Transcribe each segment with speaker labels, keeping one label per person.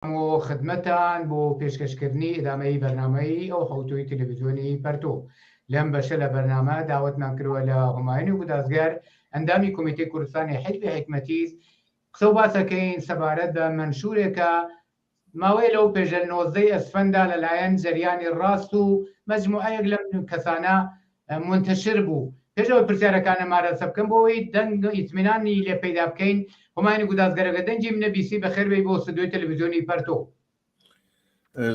Speaker 1: و خدمەتان بۆ پێشکەشکردنی ئەدامەی بەرنامەی ئەو حوتۆی تەلەڤیزیۆنی پەرتۆ لەم بەشە لە بەرنامە داوەتمان کردووە لە هوماینی و گودازگەر ئەندامی کۆمیتەی کوردستانی حیزبی حکمەتیز قسە و باسەکەین سەبارەت بە منشورێکە ماوەی لەو پێشە 19 ئەسفەندا لەلایەن جەریانی ڕاست و مەجموعەیەک لەم کەسانە منتشر بوو. پێشەوەی پرسیارەکانە مارەسە بکەم بۆەوەی دەنگ ئیتمینانی لێ پەیدا بکەین. هوماینی گودازگەرەکە دەنگی منەبیسی بەخێربێی بۆ ستودیۆی تەلەڤیزیۆنی پەرتۆ.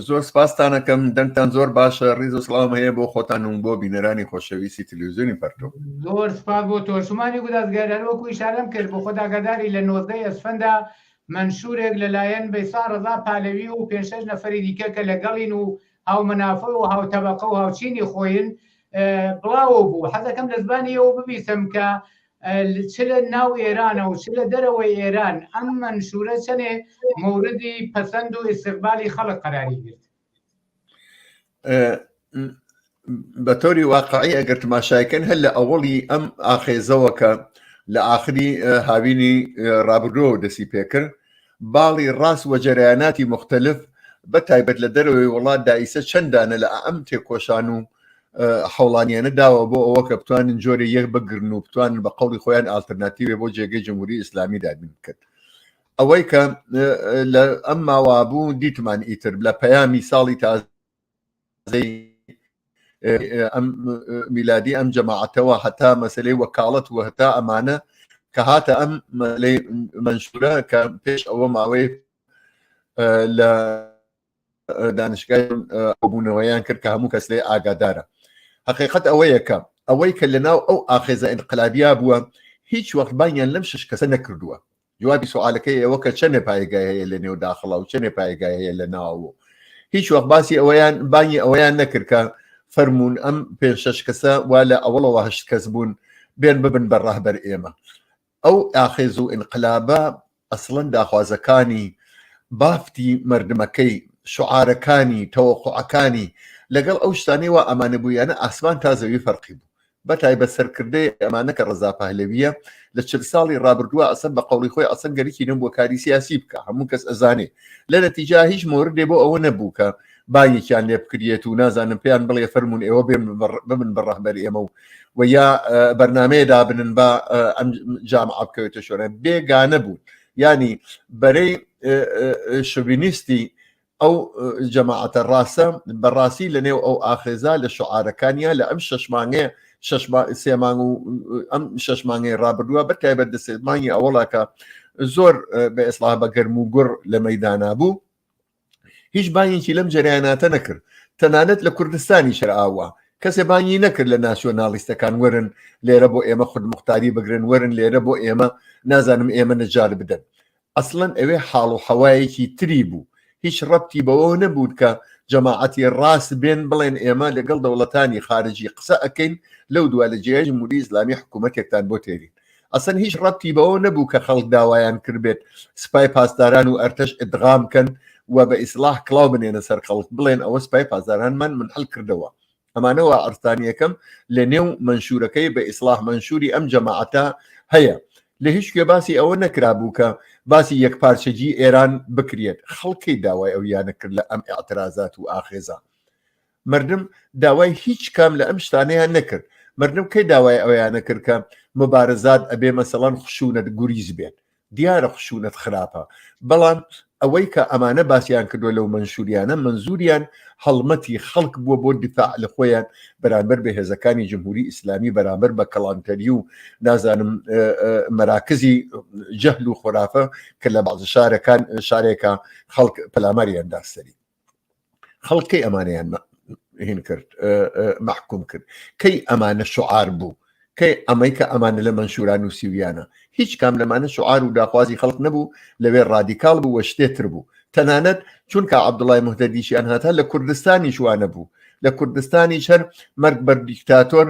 Speaker 2: زۆر سپاستانەکەم، دەنگتان زۆر باشە، ڕیز و سڵام هەیە بۆ خۆتان و بۆ بینەرانی خۆشەویستی تەلەڤیزیۆنی پەرتۆ.
Speaker 1: زۆر سپاس بۆ تۆ. هوماینی گودازگەر هەروەکو ئیشارەم کرد بۆ خۆت ئاگاداری لە 19 ئەسفەندا منشورێک لەلایەن بەیسا ڕەزا پالەوی و 5-6 نەفەری دیکە کە لەگەڵین و هاومەنافە و هاوتەبەقە و هاوچینی خۆین بڵاو بوو. حەزەکەم لە زبانی ئەوە ببیستم کە چ لە ناو ئێرانە و چ لە دەرەوەی ئێران ئەم منشورە چەنێ موردی پەسەند و ئیستیقبالی خەڵک قەراری گرت.
Speaker 2: بە تۆری واقعی ئەگەر تماشایکەن هەر لە ئەوڵی ئەم ئاخێزەوە کە لە ئاخری هاوینی ڕابردووە دەسی پێکرد، باڵی ڕاست وە جەرایاناتی مختلف بە تایبەت لە دەرەوەی وڵات دائیسە چەندانە لە ئەم تێکۆشان و حوڵانیانە داوە بۆ ئەوە کە بتوانن جۆری یەک بگرن و بتوانن بە قەوڵی خۆیان ئالتەرناتیڤێ بۆ جێگەی جمهوری ئیسلامی دابین بکرد. ئەوەی کە لە ئەم ماوابوو دیتمان ئیتر لە پەیامی ساڵی تازەی ئەم میلادی ئەم جەماعەتەوە هەتا مەسەلەی وەکاڵەت و هەتا ئەمانە کە هاتە ئەم منشورە کە پێش ئەوە ماوەی لە دانشگای بوونەوەیان کرد کە هەموو کەس لێ ئاگادارە. حقیقت ئەوەیە کە ئەوەی کە لەناو ئەو ئاخێزە ئینقلابیا بووە هیچ وەخت بانیان لەم شش کەسە نەکردووە. جوابی سوالەکەی ئەوە کە چەندێ پایگای هەیە لە نێو داخڵە و چەندێ پایگای هەیە لە ناوەوە. هیچ وەخت باسی ئەوەیان بانی ئەوەیان نەکرد کە فەرمونون ئەم 5-6 کەسە وا لە ئەوڵەوە 8 کەس بوون بێن ببن بە ڕاهبەر ئێمە. ئەو ئاخێز و ئینقلابە ئەسڵەن داخوازەکانی بافتی مردمەکەی شعارەکانی تەوەقوعەکانی لەگەڵ ئەو شتانەی وا ئەمانە بوویانە ئاسمان تا زەوی فەرقی بوو. بەتایبەت سەرکردەی ئەمانە کە ڕەزا پەهلەویە لە 40 ساڵی ڕابردووە ئەسەن بە قەوڵی خۆی ئەسەن گەرێکی نەم بۆ کاری سیاسی بکە، هەموو کەس ئەزانێ لە نەتیجا هیچ موردێ بۆ ئەوە نەبوو کە بانێکیان لێ بکرێت و نازانم پێیان بڵێ فەرمونون ئێوە ببن بە ڕەهبەر ئێمە و یا بەرنامەیە دابنن بە ئەم جامعە بکەوێتە شۆرە بێگانە بوون. ینی بەرەی شوڤینیستی ئەو جەماعەتە ڕاستە بەڕاستی لە نێو ئەو ئاخێزا لە شعارەکانیان لە ئەم 6 مانگەیە 3 مانگ و ئەم 6 مانگەی ڕابردووە بەتایبەت دەسێتمانی ئەوڵاکە زۆر بە ئێسڵا بە گەرم و گوڕ لە مەیدانا بوو. هیچ بانیکی لەم جەریاناتە نەکرد. تەنانەت لە کوردستانی شەرئاوە کەسێ بانی نەکرد لە ناسیۆنالیستەکان وەرن لێرە بۆ ئێمە خودمختاری بگرن، وەرن لێرە بۆ ئێمە نازانم ئێمە نەجار بدەن. ئەسڵەن ئەوێ حاڵ و حەوایەکی تری بوو. هیچ ڕەبتی بەوە نەبوو کە جەماعەتی ڕاست بێن بڵێن ئێمە لەگەڵ دەوڵەتانی خارجی قسە ئەکەین لەو دووە لە جێگەی جمهوری ئیسلامی حکوومەتێکتان بۆ تێرین. ئەسڵەن هیچ ڕەبتی بەوە نەبوو کە خەڵک داوایان کردبێت سپای پاسداران و ئەرتەش ئیدغام بکەن و بە ئیسلاح کڵاو بنێنە سەر خەڵک بڵێن ئەوە سپای پاسدارانمان منحل کردەوە. ئەمانەوە ئەرستانیەکەم لە نێو منشورەکەی بە ئیسلاح منشوری ئەم جەماعەتە هەیە. لە هیچ کوێ باسی ئەوە نەکرابوو کە باسی یەکپارچەجی ئێران بکرێت. خەڵکی داوای ئەویانە کرد لە ئەم ئاعترازات و ئاخێزە. مردم داوای هیچ کام لە ئەم شتانەیان نەکرد. مردم کەی داوای ئەویانە کرد کە مبارزات ئەبێ مەسەڵەن خشونەت گوریز بێت. دیارە خشونەت خراپە، بەڵام ئەوەی کە ئەمانە باسییان کردووە لەو منشوریانە منزوریان هەڵمەتی خەڵک بووە بۆ دیفاع لە خۆیان بەرامبەر بە هێزەکانی جمهوری ئیسلامی، بەرامبەر بە کەڵانتەری و نازانم مەراکزی جەهل و خۆرافە کە لە بەعض شارەکان شارێکە خەڵک پەلاماریان داستەری. خەڵکەی ئەمانەیان هین کرد محکوم کرد. کەی ئەمانە شعار بوو، کەی ئەمەی کە ئەمانە لە منشوران و سیویانە هیچ کام لەمانە شعار و داخوازی خەڵک نەبوو، لەوێ ڕادیکال بوو وە شتێتر بوو. تەنانەت چونکە عەبدوڵای موحدەدیشیان هاتا لە کوردستانی شوانە بوو، لە کوردستانی شەر مەرگ بەر دیکتاتۆر،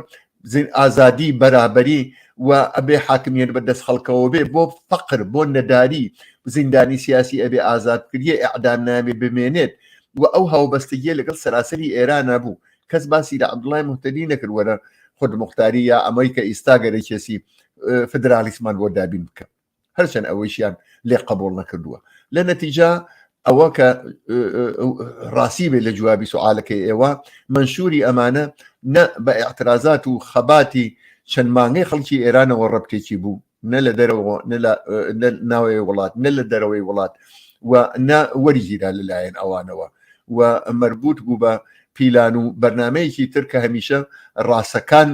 Speaker 2: ئازادی، بەرابەری و ئەبێ حاکمیت بەدەست خەڵکەوە بێ، بۆ فەقر، بۆ نەداری، زیندانی سیاسی ئەبێ ئازادکردیە، ئیعدام نامێ بمێنێت و ئەو هاوبەستگیە لەگەڵ سەراسەری ئێرانە بوو. کەس باسی لە عەبدوڵای موحدەدی نەکرد وەرە خودمختاری یا ئەمەی کە ئێستا گەرەکێسی فدرالیسمان بۆ دابین بکە. هەرچەند ئەوەیشیان لێ قبول نەکردووە. لە نەتیجا ئەوە کە ڕاستی بێ لە جوابی سوالەکەی ئێوە منشوری ئەمانە نە بە ئاعترازات و خەباتی چەند مانگەی خەڵکی ئێرانەوە ڕەبتێکی بوو نە لە دەرەوە نە ناوەوەی وڵات نە لە دەرەوەی وڵات و نە وەرگیرا لەلایەن ئەوانەوە و مربوط بوو بە پیلان و بەرنمەیەکی تر کە هەمیشە ڕاستەکان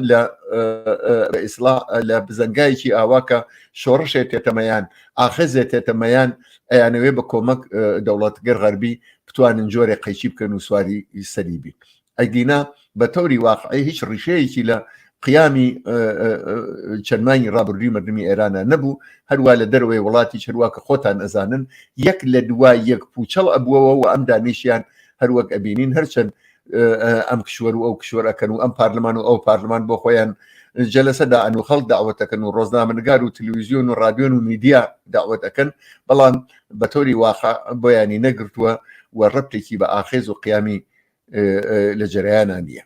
Speaker 2: لە بزەنگایەکی ئاواکە شۆڕشێت تێتەمەیان ئاخەزێت تێتەمەیان ئەیانەوێ بە کۆمەک دەوڵەتگەر غەربی بتوانن جۆرێ قەیچی بکەن و سواری سەری بین. ئەگینا بە تەوری واقعی هیچ ڕیشەیەکی لە قیامی چەندمانی ڕابردووی مردمی ئێرانە نەبوو، هەروە لە دەروەوەی وڵاتی هەروە کە خۆتان ئەزانن یەک لە دوای یەک پوچەڵ ئەبووەوە و ئەم دانیشیان هەروەک ئەبینین هەرچەند ئەم کشوەر و ئەو کشوەرەکەن و ئەم پارلمان و ئەو پارلمان بۆ خۆیان جەلسەدا ئەن و خەڵک داوەتەکەن و ڕۆژنامەنگار و تەلەڤیزیۆن و رادیۆن و میدیا داوەتەکەن، بەڵام بە تۆری واقع بۆیانی نەگرتووە و ڕەبتێکی بە ئاخێز و قیامی لە جەرەیانان نییە.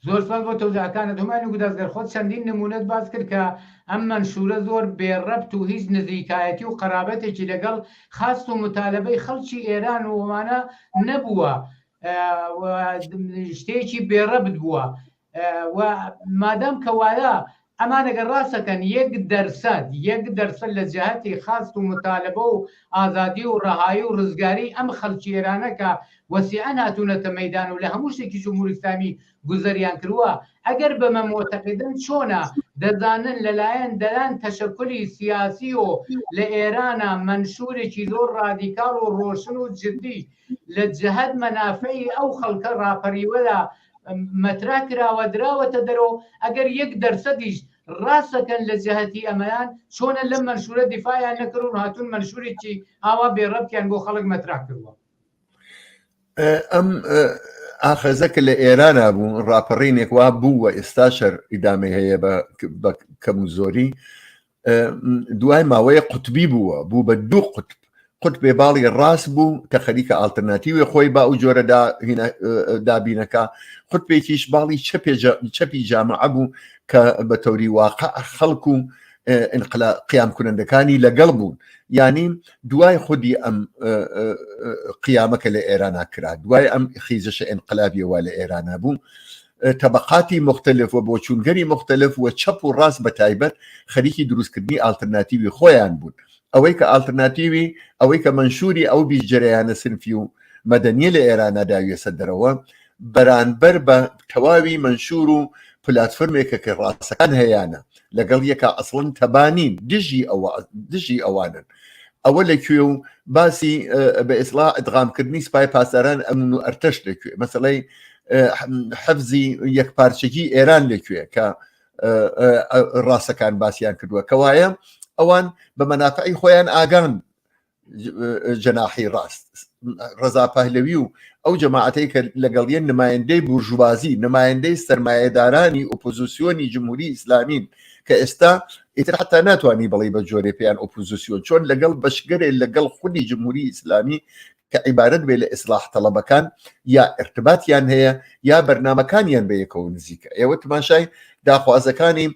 Speaker 1: زۆر سال بۆ تەوزیعەکانت هەمانی گودازگەر خۆت چەندین نمونەت باز کرد کە ئەم منشورە زۆر بێڕەبت و هیچ نزیکایەتی و قەرابەتێکی لەگەڵ خاست و متالەبەی خەڵکی ئێران و وانە نەبووە، شتێکی بێڕەبت بووە و مادام کە وایە ئەمان ئەگەر ڕاستەکەن 1% لە جەهەتی خاست و متالەبە و ئازادی و ڕەهایی و ڕزگاری ئەم خەڵکی ئێرانەکە وەسیعەن هاتوونەتە مەیدان و لە هەموو شتێکی جمهوری ئیسلامی گوزەریان کردووە، ئەگەر بەمە مۆتەقیدن چۆنە دەزانن لەلایەن دەلان تەشەکولی سیاسی و لە ئێرانە منشورێکی زۆر ڕادیکاڵ و ڕۆشن و جدی لە جەهەت مەنافعی ئەو خەڵکە ڕاپەریوەدا مەترا کراوە دراوەتە دەرەوە، ئەگەر 1%یش ڕاستەکەن لە جەهەتی ئەمەیان چۆنە لەم منشورە دیفاعیان نەکردون هاتوون منشورێکی ئاوا بێڕەبکیان بۆ خەڵک مەترا کردووە.
Speaker 2: ئەم ئاخەزەکە لە ئێرانە بوو ڕاپەڕینێک وا بوو و ئێستا شەر ئیدامی هەیە بە کەم و زۆری دوای ماوەیە قوتبی بوو بە دوو قوتبێ باڵی ڕاست بوو کە خەریکە ئالتەرناتیوی خۆی با و جۆرە دابینەکە، قوتبێکیش باڵی چەپی جامعە بوو کە بە تەوری واقع خەڵک و قیام کنندەکانی لەگەڵ بوون. یعنی دوای خودی ئەم قیامەکە لە ئێرانە کرا، دوای ئەم خیزشە ئینقلابیەوە لە ئێرانە بوو، تەبقاتی مختلف و بۆ چونگەری مختلف و چەپ و ڕاست بە تایبەت خەریکی دروستکردنی ئالتەرناتیوی خۆیان بوون. ئەوەی کە ئالتەرناتیوی ئەوەی کە منشوری ئەو بیجەرەیانە سنفی و مەدەنیە لە ئێرانە داویێسە دەرەوە بەرانبەر بە تەواوی منشور و پلاتفۆرمێکە کە ڕاستەکان هەیەیانە لەگەڵ یەکە ئەسڵن تەبانین دژی ئەوانن. ئەوە لەکوێ و باسی بە ئیسلاح ئەدغامکردنی سپای پاسداران ئەمن و ئەرتەش لەکوێ، مەسەڵەی حەفزی یەکپارچەکی ئێران لەکوێ کە ڕاستەکان باسییان کردووە کەوایە ئەوان بە مەنافعی خۆیان ئاگان جەناحی ڕاست ڕەزا پەهلەوی و ئەو جەماعەتەی کە لەگەڵیان نمایەندەی بورژوازی نمایەندەی سەرمایەدارانی ئۆپۆزیسیۆنی جمهوری ئیسلامین کە ئێستا ئیتر حتا ناتوانانی بڵێ بە جۆرێ پێیان ئۆپۆزیسیۆن چۆن لەگەڵ بەشگەرێ لەگەڵ خودی جمهوری ئیسلامی کە عیبارەت بێ لە ئیسلاح تەڵەبەکان یا ارتباطیان هەیە یا بەرنامەکانیان بە یەکەوە نزیکە. ئێوە تماشای داخوازەکانی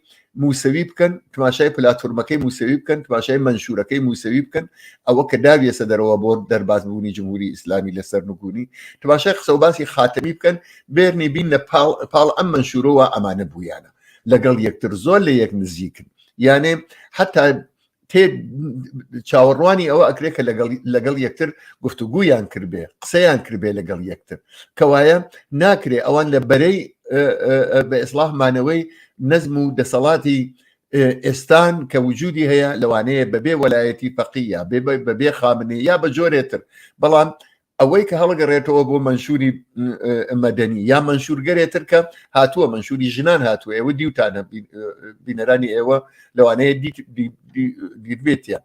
Speaker 2: موسەوی بکەن، تماشای پلاتفۆرمەکەی موسەوی بکەن، تماشای منشورەکەی موسەوی بکەن، ئەوە کە داویێسە دەرەوە بۆ دەربازبوونی جمهوری ئیسلامی لەسەر نگونی، تماشای قسە و باسی خاتەمی بکەن بێرنی بین لە پاڵ ئەم منشورەوە ئەمانە بوویانە لەگەڵ یەکتر زۆر لە یەک نزیکن، یانێ حتا تێ چاوەڕوانی ئەوە ئەکرێت کە لەگەڵ یەکتر گفتوگویان کردبێ قسەیان کردبێ لەگەڵ یەکتر، کەوایە ناکرێ ئەوان لە بەرەی بە ئیسلاح مانەوەی نەزم و دەسەڵاتی ئێستان کە وجودی هەیە لەوانەیە بەبێ وەلایەتی فەقیە بەبێ خامنەی یا بە جۆرێتر، بەڵام ئەوەی کە هەڵگەڕێتەوە بۆ منشوری مەدەنی یا منشورگەرێتر کە هاتووە منشوری ژنان هاتووە، ئێوە دیوتانە بینەرانی ئێوە لەوانەیە دیتبێتیان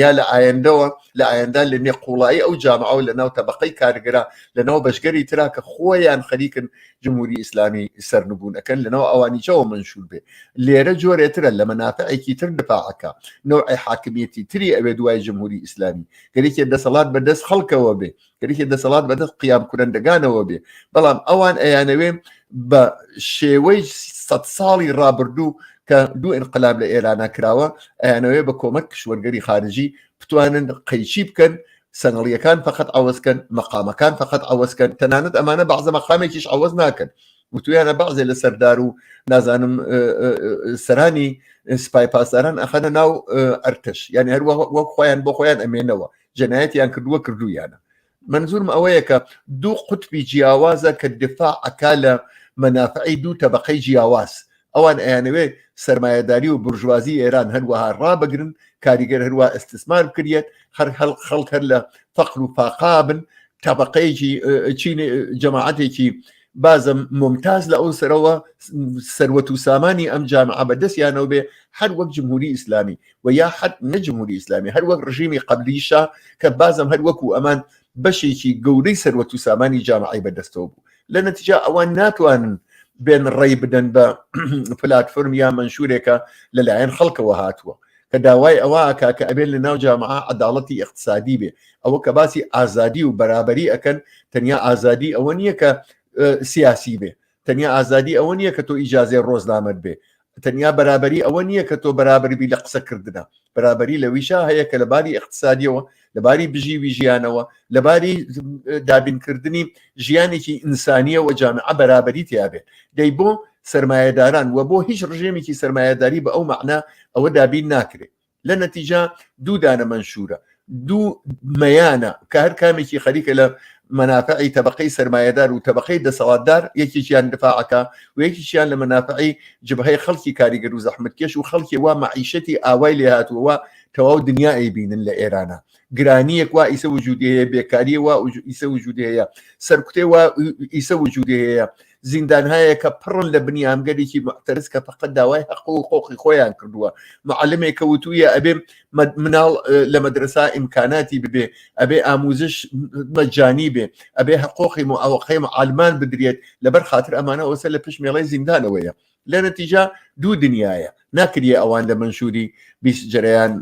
Speaker 2: یا لە ئایندەوە لە ئایندا لە نێقوڵایی ئەو جامعە و لە ناو تەبەقەی کارگرا لە ناو بەشگەری ترا کە خۆیان خەریکن جمهوری ئیسلامی سەرنگونەکەن لەناو ئەوانیچەوە منشور بێ. لێرە جۆرێترە لە مەنافعێکی تر دفاعەکە نوعی حاکمیەتی تری ئەوێ دوای جمهوری ئیسلامی گەرێکی دەسەڵات بەدەست خەڵکەوە بێ، گەرێکی دەسەڵات بەدەست قیام کوڕندەگانەوە بێ، بەڵام ئەوان ئەیانەوێ بە شێوەی 100 ساڵی ڕابردوو کە دوو ئینقلاب لە ئێرانە کراوە ئەیانەوێ بە کۆمەک کشوەرگەری خارجی بتوانن قەیچی بکەن سەنگڵیەکان فقط عوەزکەن، مەقامەکان فقط عوەزکەن، تەنانەت ئەمانە بەعزە مەقامێکیش عوەز ناکەن و تویانە بەعزێ لە سەردار و نازانم سەرانی سپای پاسداران ئەخەنە ناو ئەرتش، یعنی هەر وەک خۆیان بۆ خۆیان ئەمێنەوە جەنایەتیان کردووە کردویانە. منزورم ئەوەیە کە دوو قوتبی جیاوازە کە دفاع ئەکا لە مەنافعی دوو تەبەقەی جیاواز، ئەوان ئەیانەوێ سەرمایەداری و بورژوازی ئێران هەروەها ڕابگرن، کاریگەر هەروە ئەستثمار بکرێت، خەڵک هەر لە فەقر و فاقا بن، تەبەقەیەکی جەماعەتێکی بازە ممتاز لە ئەو سەرەوە سەروەت و سامانی ئەم جامعە بەدەستیانەوە بێ، هەر وەک جمهوری ئیسلامی و یا حد نەجمهوری ئیسلامی، هەر وەک ڕژیمی قەبلیشە کە بازم هەر وەکو ئەمان بەشێکی گەورەی سەروەت و سامانی جامعەی بەدەستەوە بوو. لە نەتیجە ئەوان ناتوانن بێن ڕێی بدەن بە پلاتفۆرم یا منشورێکە لەلایەن خەڵکەوە هاتووە کە داوای ئەوە ئەکا کە ئەبێن لە ناو جامعە عەداڵەتی اقتصادی بێ، ئەوە کە باسی ئازادی و بەرابەری ئەکەن، تەنیا ئازادی ئەوە نییە کە سیاسی بێ، تەنیا ئازادی ئەوە نییە کە تۆ ئیجازەی ڕۆژنامەت بێ، تەنیا بەرابەری ئەوە نییە کە تۆ بەرابەری لە قسەکردنە، بەرابەری لەویشا هەیە کە لەباری اقتصادیەوە، لەباری بژیوی ژیانەوە، لەباری دابینکردنی ژیانێکی ئینسانیە و جامعە بەرابەری تیابێت. دەی بۆ سەرمایەداران و بۆ هیچ ڕژێمێکی سەرمایەداری بە ئەو معنە ئەوە دابین ناکرێت. لە نەتیجە دوو دانە منشورە، دوو مەیانە کە هەر کامێکی خەریکە لە منافعی تەبەقەی سەرمایەدار و تەبەقەی دەسەڵاتدار، یەکێکیان دفاعەکە و یەکیشیان لە منافعی جبهەی خەڵکی کاریگەر و زەحمەتکێش و خەڵکی وا مەعیشەتی ئاوای لێ هاتووە تەواو دنیا ئەیبینن لە ئێرانە، گرانیەک وا ئیسە وجودی هەیە، بێکاریە وا ئیسە وجودی هەیە، سەرکوتێ وا ئیسە وجودی هەیە، زیندان هەیە کە پڕن لە بنیامگەرێکی معتەرز کە فقط داوای حەق و حقوقی خۆیان کردووە، معلمێک کە وتوویە ئەبێ مناڵ لە مەدرسا ئیمکاناتی ببێ، ئەبێ ئاموزش مەجانی بێ، ئەبێ حقوقی معاوقەی معالمان بدرێت، لەبەر خاتر ئەمانە ئەوسە لە پشت مێڵەی زیندانەوەیە. لە نەتیجە دوو دنیاە، ناکریە ئەوان لە منشوری 20 جەرەیان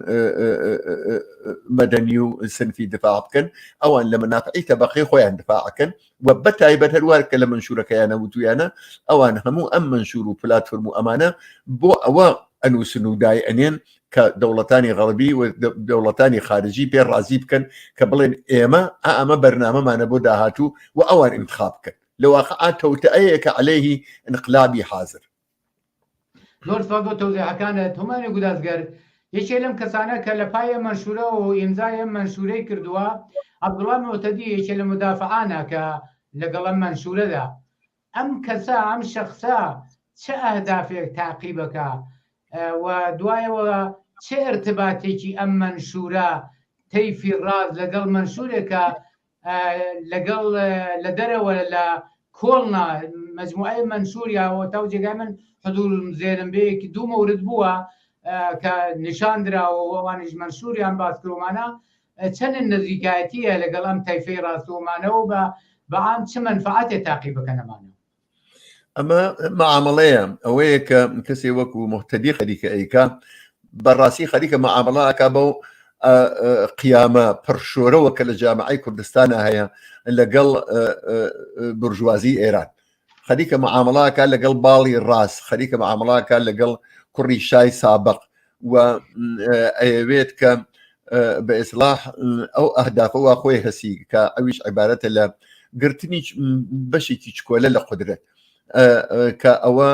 Speaker 2: مەدەنی و سنفی دفاع بکەن، ئەوان لە منافعی تەبەقەی خۆیان دفاعەکەن و بەتایبەت هەروار کە لە منشورەکەیانە وتویانە ئەوان هەموو ئەم منشور و پلاتفۆرم و ئەمانە بۆ ئەوە ئەنووسن و دای ئەنێن کە دەوڵەتانی غەڵبی و دەوڵەتانی خارجی پێ ڕازی بکەن کە بڵێن ئێمە ئەمە بەرنامەمانە بۆ داهاتوو و ئەوان انتخاب بکەن، لە واقعا تەوتەیەکە عەلەیهی انقلابی حاضر.
Speaker 1: زۆر سپاس بۆ تەوزیحەکانت هەمووانی گودازگەر. یەکێ لەم کەسانە کە لە پایە منشورە و ئیمزای منشورەی کردووە عەبدوڵڵا مۆتەدی، یەکێ لە مدافعانە کە لەگەڵ ئەم منشورەدا. ئەم کەسە ئەم شەخسە چه ئەهدافێک تاقیبەکە و دوایەوە چه ارتباطێکی ئەم منشورە تەیفی ڕاز لەگەڵ منشورێکە لەگەڵ لە دەرەوە لە کۆڵنا مەجموعەی منشوریاوە تاو جێگای من حضور زێرم بەیەکی دوو مەورد بووە کە نیشاندراوە ئەوانیش منشوریان باس کردومانە چەند نزیکایەتیە لەگەڵ ئەم تەیفەی ڕاستەومانەوە بە عام چه منفعەتێ تاقی بکەنەمانە.
Speaker 2: ئەمە معاملەیە ئەوەیە کە کەسێ وەکو مۆتەدی خەریکە ئەیکا بەڕاستی خەریکە معاملەکە بەو قیامە پڕشۆرەوە کە لە جامعەی کوردستانە هەیە لەگەڵ بورژوازی ئێران، خەریکە معاملەکە لەگەڵ باڵی ڕاست، خەریکە معاملەکە لەگەڵ کوڕی شای سابق و ئەوێت کە بە ئیسلاح ئەو ئەهدافەوە خۆی هەسی کە ئەویش عیبارەتە لە گرتنی بەشێکی چکۆلە لە قودرەت کە ئەوە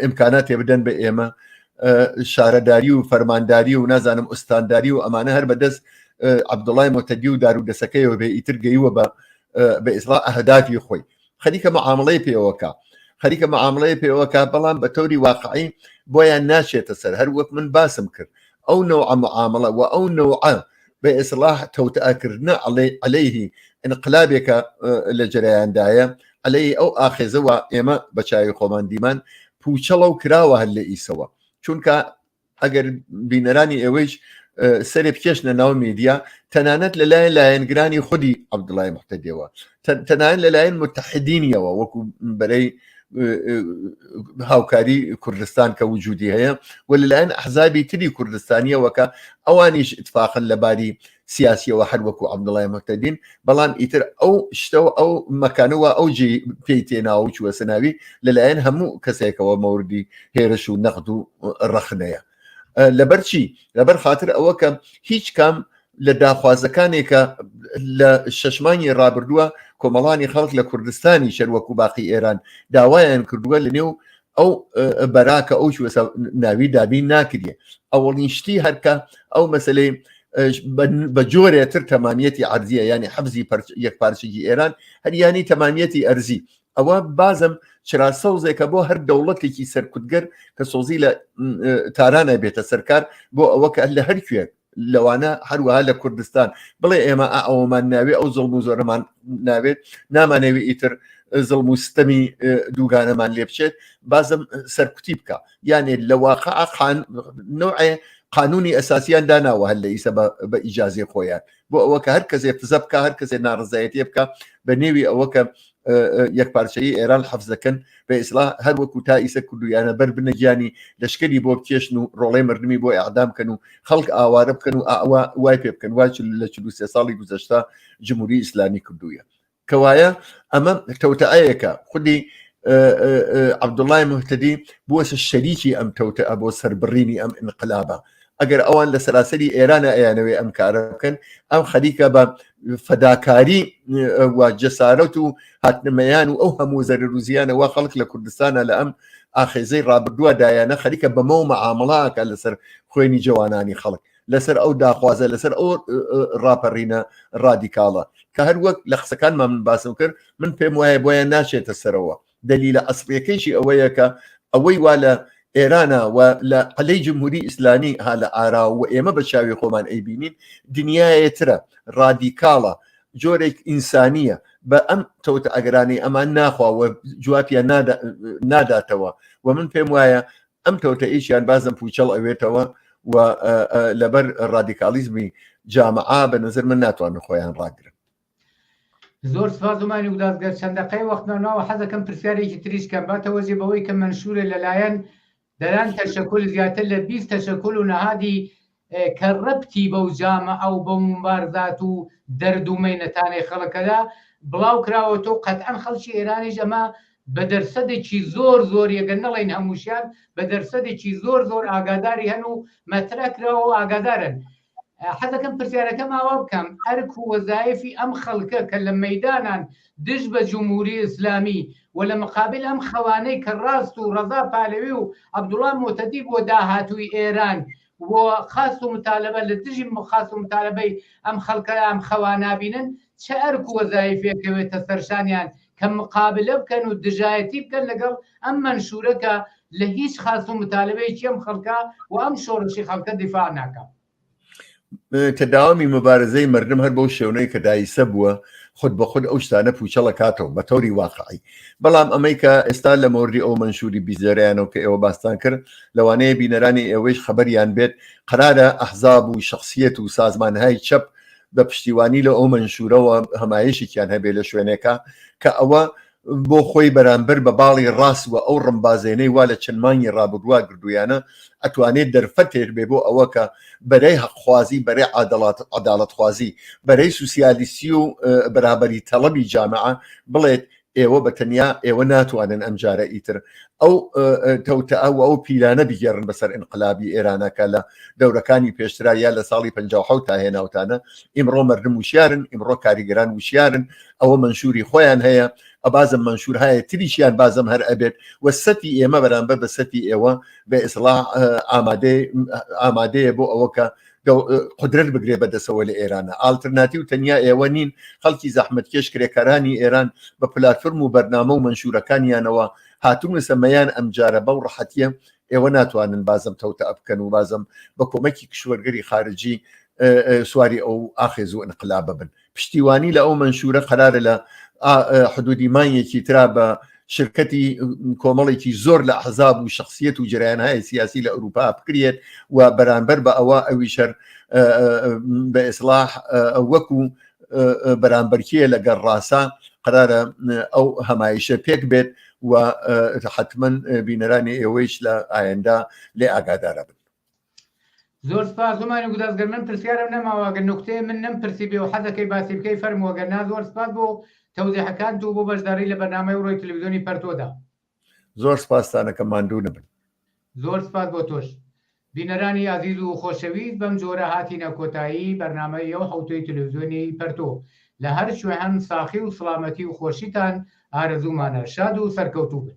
Speaker 2: ئیمکاناتی بدەن بە ئێمە شارەداری و فەرمانداری و نازانم ئوستانداری و ئەمانە هەر بەدەست عەبدوڵڵای مۆتەدی و دارودەسەکەیەوە بێ ئیتر گەیوە بە ئیسلاح ئەهدافی خۆی. خەریکە معاملەی پێوەکە، خەریکە معاملەی پێوەکە، بەڵام بە تەوری واقعی بۆیان ناچێتە سەر، هەر وەک من باسم کرد ئەو نەوعە معاملە و ئەو نەوعە بە ئیسلاح تەوتەئەکردنە عەلەیهی انقلابێکە لە جەرەیاندایە، عەلەیهی ئەو ئاخێزەوە ئێمە بە چاوی خۆمان دیمان پوچەڵە و کراوە هەر لە ئیسەوە، چونکە ئەگەر بینەرانی ئێوەیش سەرێ بکێشنە ناو میدیا تەنانەت لەلایەن لایەنگرانی خودی عەبدوڵڵای مۆتەدیەوە، تەنانەت لەلایەن متحدینیەوە وەکو بەرەی هاوکاری کوردستان کە وجودی هەیە و لەلایەن ئەحزابی تری کوردستانیەوە کە ئەوانیش اتفاقن لەباری سیاسیەوە هەر وەکو عەبدوڵڵای مۆتەدین، بەڵام ئیتر ئەو شتەوە ئەو مەکانەوە ئەو جێ پێی تێناوە و چووە سەناوی لەلایەن هەموو کەسێکەوە مەوردی هێرش و نەقد و ڕەخنەیە. لەبەر چی؟ لەبەر خاتر ئەوە کە هیچ کام لە داخوازەکانێکە لە شەشمانی ڕابردووە کۆمەڵانی خەڵک لە کوردستانی شەروەکو باقی ئێران داوایان کردووە لە نێو ئەو بەراکە ئەو ناوی دابین ناکردێ ئەوەڵین شتی هەرکە ئەو مەسلەی بە جۆرێتر تەمامیەتی عەرزیە ینی حەبزی یەکپارچگی ئێران هەریانی تەمامیەتی ئەرزی ئەوە بازم چرا سەوزێکە بۆ هەر دەوڵەتێکی سەرکوتگەر کە سۆزی لە تارانە بێتە سەرکار بۆ ئەوە کە لە هەرکوێک لەوانە هەروەها لە کوردستان بڵێ ئێمە ئەومان ناوێ ئەو زڵم و زۆرەمان ناوێت نامانەوێت ئیتر زڵم و ستەمی دووگانەمان لێ بچێت بازم سەرکوتی بکە یانێ لە واقع نوعێ قانونی ئەساسیان داناوە هەر لە ئیسە بە ئیجازێ خۆیان بۆ ئەوە کە هەر کەسێ فزە بکە هەر کەسێ ناڕزایەتێ بکە بە نێوی ئەوە کە یەکپارچەیی ئێران حەفز دەکەن بە ئیسلاح هەر وەکو تا ئیسە کوردویانە بەر بنەگیانی لەشکری بۆ بکێشن و ڕۆڵەی مردمی بۆ ئەعدام بکەن و خەڵک ئاوارە بکەن و وای پێ بکەن وای لە 43 ساڵی گوزەشتا جمهوری ئیسلامی کردوویە کەوایە ئەمە تەوتەئەیەکە خودی عەبدوڵڵای موحتەدی بووە شەریکی ئەم تەوتەئە بۆ سەربڕینی ئەم انقلابە ئەگەر ئەوان لە سەراسەری ئێرانە ئەیانەوەی ئەم کارە بکەن ئەم خەریکە بە فەداکاری و جەسارەت و هاتنمەیان و ئەو هەموو زەرەر و زیانەوە خەڵک لە کوردستانە لە ئەم ئاخێزەی ڕابردووە دایانە خەریکە بەمە و مەعامڵاکە لەسەر خوێنی جوانانی خەڵک لەسەر ئەو داخوازە لەسەر ئەو ڕاپەڕینە ڕادیکاڵە کە هەر وەک لە قسەکانمان من باسم کرد من پێم وایە بۆیان ناچێتە سەرەوە دلیلە ئەسڵیەکەیشی ئەوەیە کە ئەوەی وا لە ئێرانە و لە قەلەی جمهوری ئیسلامی ها لە ئارا و ئێمە بە چاوی خۆمان ئەیبینین دنیایەترە ڕادیکاڵە جۆرێک ئینسانیە بە ئەم تەوتە ئەگەرانی ئەمان ناخواوە جوابیان ناداتەوە و من پێم وایە ئەم تەوتە ئیشیان بازم پوچەڵ ئەوێتەوە و لەبەر ڕادیکالیزمی جامعا بە نظر من ناتوانن خۆیان ڕاگرن.
Speaker 1: زۆر سپاس زمانی گودازگەر چەندەقەی وەختمانەوە حەزەکەم پرسیارێکی تریشکەم باتەوەزی بەوەی کە منشورە لەلایەن دەران تەشەکل زیاتر لە 20 تەشەکل و نەهادی کە ڕەبتی بەو جامعە ئەو بەو مبارزات و دەرد و مەینەتانەی خەڵکەدا بڵاو کراوە تۆ قەتعەن خەڵکی ئێرانیش ئەمە بە دەرسەدێکی زۆر زۆر یەگەر نەڵێن هەمووشیان بە دەرسەدێکی زۆر زۆر ئاگاداری هەن و مەترە کراوە و ئاگادارن. حەزەکەم پرسیارەکەم ئاوا بکەم ئەرک و وەزایفی ئەم خەڵکە کە لە مەیدانان دژ بە جمهوری ئیسلامی و لە مقابل ئەم خەوانەی کە ڕاست و ڕەزا پالەوی و عەبدوڵڵا موحتەدی بۆ داهاتووی ئێران بۆ خاست و متالبە لە دژی خاست و متالبەی ئەم خەڵکە ئەم خەوانابینن چه ئەرک و وەزایفێکەوێتە سەرشانیان کە مقابلە بکەن و دژایەتی بکەن لەگەڵ ئەم منشورەکە لە هیچ خاست و متالبەیەکی ئەم خەڵکە و ئەم شۆڕشی خەڵکە دیفاع ناکە.
Speaker 2: تەداوامی مبارزەی مردم هەر بەو شێونەی کە دایسە بووە خود بە خود ئەو شتانە پوچەڵە کاتەوە بە تۆری واقعی بەڵام ئەمەی کە ئێستا لە مۆردی ئەو منشوری بیزەریانەوە کە ئێوە باستان کرد لەوانەیە بینەرانی ئێوەش خەبەریان بێت قەرارە ئەحزاب و شخصیت و سازمانهای چەپ بە پشتیوانی لە ئەو منشورەوە هەمایشێکیان هەبێت لە شوێنێکە کە ئەوە بۆ خۆی بەرامبەر بە باڵی ڕاست و ئەو ڕمبازێنەی وا لە چەندمانی ڕابردووا گردویانە ئەتوانێت دەرفەتێر بێ بۆ ئەوە کە بەرەی حەقخوازی بەرەی عەداڵەتخوازی بەرەی سوسیالیستی و بەرابەری تەڵەبی جامعە بڵێت ئێوە بە تەنیا ئێوە ناتوانن ئەم جارە ئیتر ئەو تەوتەئە و ئەو پیلانە بگێڕن بەسەر ئینقلابی ئێرانەکە لە دەورەکانی پێشترا یا لە ساڵی 57 تا هێناوتانە ئیمڕۆ مردم وشیارن ئیمڕۆ کاریگەران وشیارن ئەوە منشوری خۆیان هەیە ئەبازم منشورهایە تریشیان بازم هەر ئەبێت و سەتی ئێمە بەرامبەر بە سەتی ئێوە بە ئیسلاح ئامادەیە بۆ ئەوە کە قدرت بگرێ بەدەسەوە لە ئێرانە ئالترناتیو تەنیا ئێوە نین خەڵکی زەحمەتکێش کرێکەرانی ئێران بە پلاتفۆرم و بەرنامە و منشورەکانیانەوە هاتوونە سەمەیان ئەم جارە بەو ڕەحەتیە ئێوە ناتوانن بازم تەوتە بکەن و بازم بە کۆمەکی کشوەرگەری خارجی سواری ئەو ئاخێز و انقلابە بن پشتیوانی لە ئەو منشورە قەرارە لە حدودی مانیەکی ترا بە شرکەتی کۆمەڵێکی زۆر لە ئەحزاب و شخصیت و جریانهای سیاسی لە ئەوروپا بکرێت و بەرامبەر بە ئەوە ئەوی شەر بە ئیسلاح وەکو بەرامبەرکیە لەگەڵ ڕاسا قەرارە ئەو هەمایشە پێک بێت و حتمما بینەرانی ئێوەیش لە ئایندا لێ ئاگادارە بن.
Speaker 1: زۆر سپاس زمانی گودازگەر من پرسیارم نەماوەگەر نوکتەیە من نەمپرسی بێ و حەزەکەی باسی بکەی فەرمووەگەر زۆر سپاس بۆ تەوزیحەکان و بۆ بەشداری لە بەرنامەی ڕۆی تەلەڤیزیۆنی پەرتۆدا.
Speaker 2: زۆر سپاسانەکە ماندوو نەبن.
Speaker 1: زۆر سپاس بۆ تۆش. بینەرانی عزیز و خۆشەویست بەم جۆرە هاتینە کۆتایی بەرنامەی ئەو حوتەی تەلەڤیزیۆنی پەرتۆ لە هەر شوێن ساخی و سڵامەتی و خۆشیتان ئارەزومانە شاد و سەرکەوتوو بن.